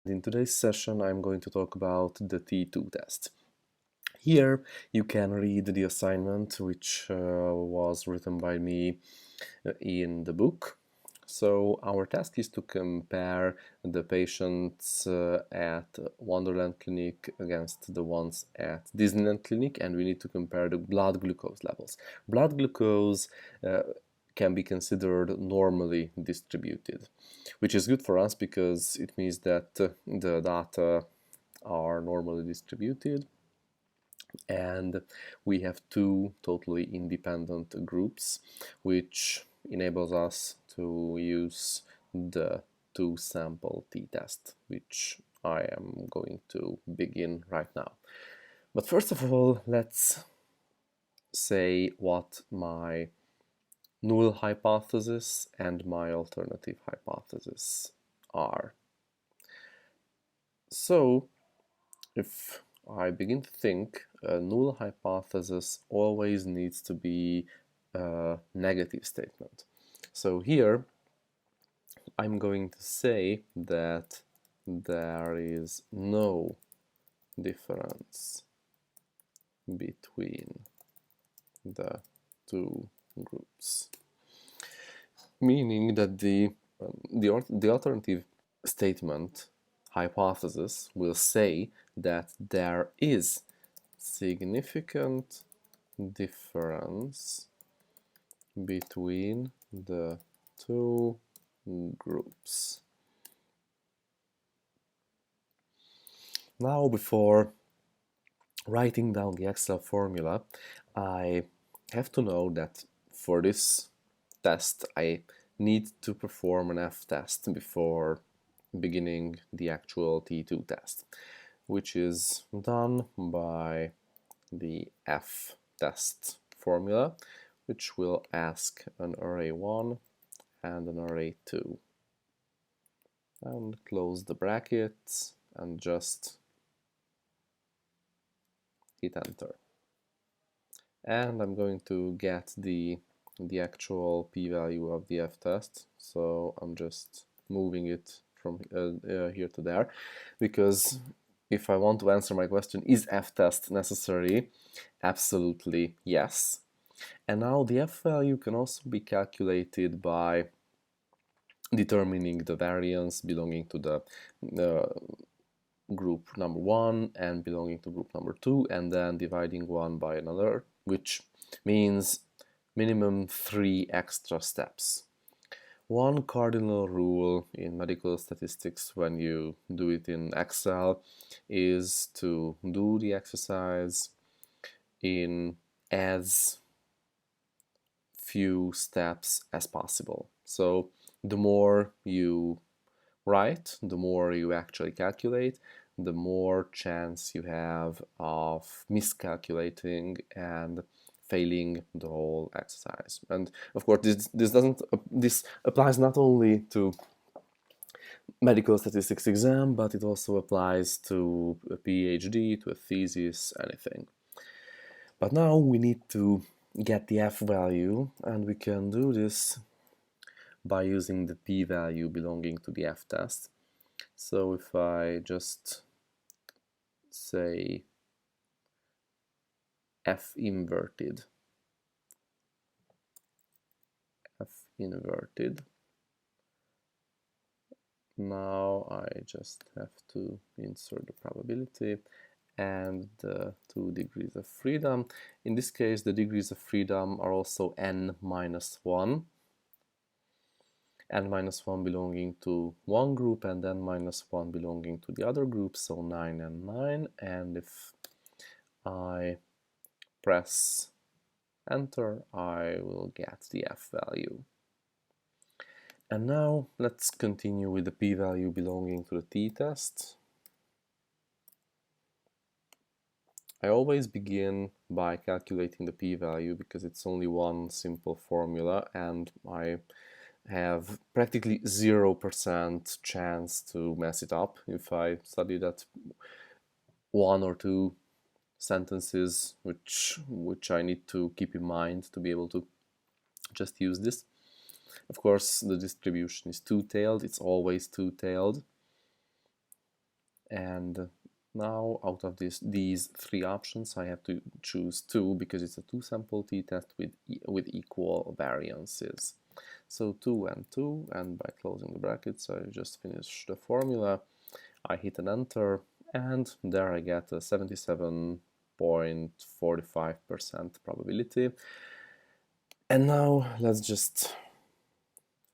In today's session, I'm going to talk about the T2 test. Here you can read the assignment which was written by me in the book. So our task is to compare the patients at Wonderland Clinic against the ones at Disneyland Clinic, and we need to compare the blood glucose levels. Blood glucose can be considered normally distributed, which is good for us because it means that the data are normally distributed, and we have two totally independent groups, which enables us to use the two-sample t-test, which I am going to begin right now. But first of all, let's say what my null hypothesis and my alternative hypothesis are. So, if I begin to think, a null hypothesis always needs to be a negative statement. So here, I'm going to say that there is no difference between the two groups, meaning that the alternative statement hypothesis will say that there is significant difference between the two groups. Now, before writing down the Excel formula, I have to know that for this test I need to perform an F-test before beginning the actual T2 test, which is done by the F-test formula, which will ask an array 1 and an array 2. And close the brackets and just hit enter. And I'm going to get the actual p-value of the F-test, so I'm just moving it from here to there, because if I want to answer my question, is F-test necessary? Absolutely yes. And now the F-value can also be calculated by determining the variance belonging to the group number 1 and belonging to group number 2, and then dividing one by another, which means minimum 3 extra steps. One cardinal rule in medical statistics when you do it in Excel is to do the exercise in as few steps as possible. So the more you write, the more you actually calculate, the more chance you have of miscalculating and failing the whole exercise. And of course, this applies not only to medical statistics exam, but it also applies to a PhD, to a thesis, anything. But now we need to get the F value, and we can do this by using the p-value belonging to the F-test. So if I just say F inverted, now I just have to insert the probability and the 2 degrees of freedom. In this case, the degrees of freedom are also n minus 1. N minus 1 belonging to one group and n minus 1 belonging to the other group, so 9 and 9. And if I press enter, I will get the F value. And now let's continue with the p-value belonging to the t-test. I always begin by calculating the p-value because it's only one simple formula, and I have practically 0% chance to mess it up if I study that one or two sentences which I need to keep in mind to be able to just use this. Of course, the distribution is two-tailed. It's always two-tailed. And now out of these three options, I have to choose two because it's a two-sample t-test with equal variances. So 2 and 2, and by closing the brackets, I just finish the formula. I hit an enter, and there I get a 77.45% probability. And now let's just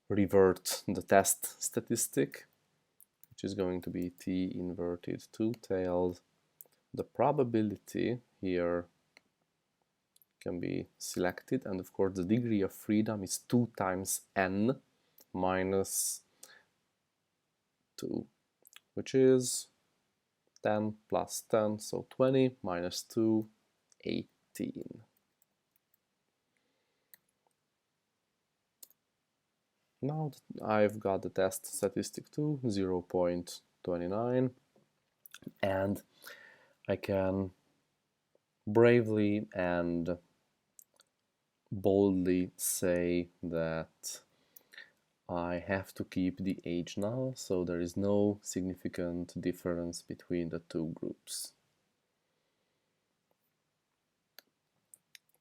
revert the test statistic, which is going to be t inverted two-tailed. The probability here can be selected, and of course the degree of freedom is 2 times n minus 2, which is 10 plus 10, so 20 minus 2, 18. Now I've got the test statistic to 0.29, and I can bravely and boldly say that I have to keep the age null, so there is no significant difference between the two groups.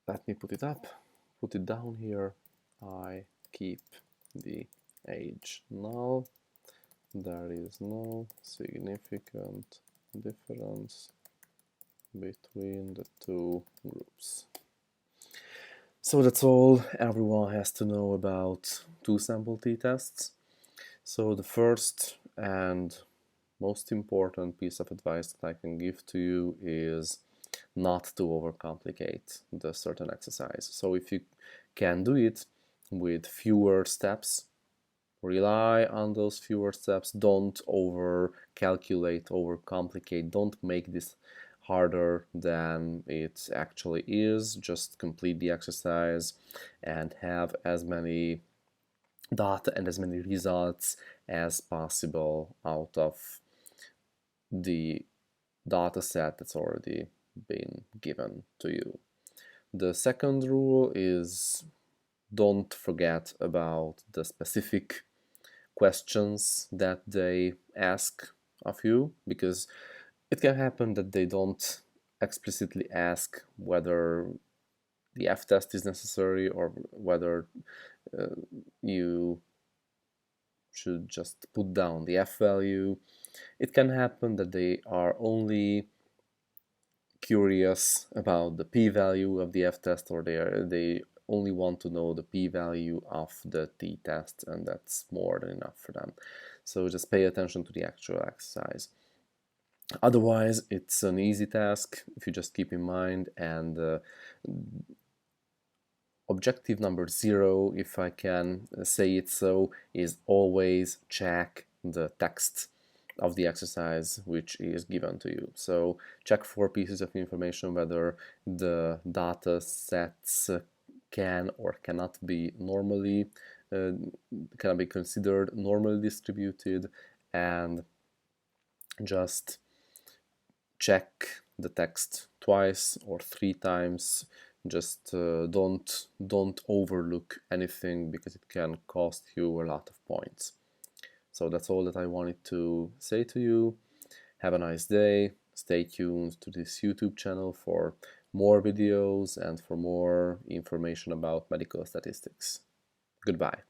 Let me put it up, put it down here. I keep the age null. There is no significant difference between the two groups. So that's all everyone has to know about two-sample t-tests. So the first and most important piece of advice that I can give to you is not to overcomplicate the certain exercise. So if you can do it with fewer steps, rely on those fewer steps. Don't over-calculate, overcomplicate. Don't make this harder than it actually is. Just complete the exercise and have as many data and as many results as possible out of the data set that's already been given to you. The second rule is don't forget about the specific questions that they ask of you, because it can happen that they don't explicitly ask whether the f-test is necessary or whether you should just put down the f-value. It can happen that they are only curious about the p-value of the f-test, or they only want to know the p-value of the t-test, and that's more than enough for them. So just pay attention to the actual exercise. Otherwise, it's an easy task if you just keep in mind, and objective number 0, if I can say it so, is always check the text of the exercise which is given to you. So check 4 pieces of information whether the data sets can or cannot be normally can be considered normally distributed, and just check the text twice or 3 times. Just don't overlook anything, because it can cost you a lot of points. So that's all that I wanted to say to you. Have a nice day. Stay tuned to this YouTube channel for more videos and for more information about medical statistics. Goodbye.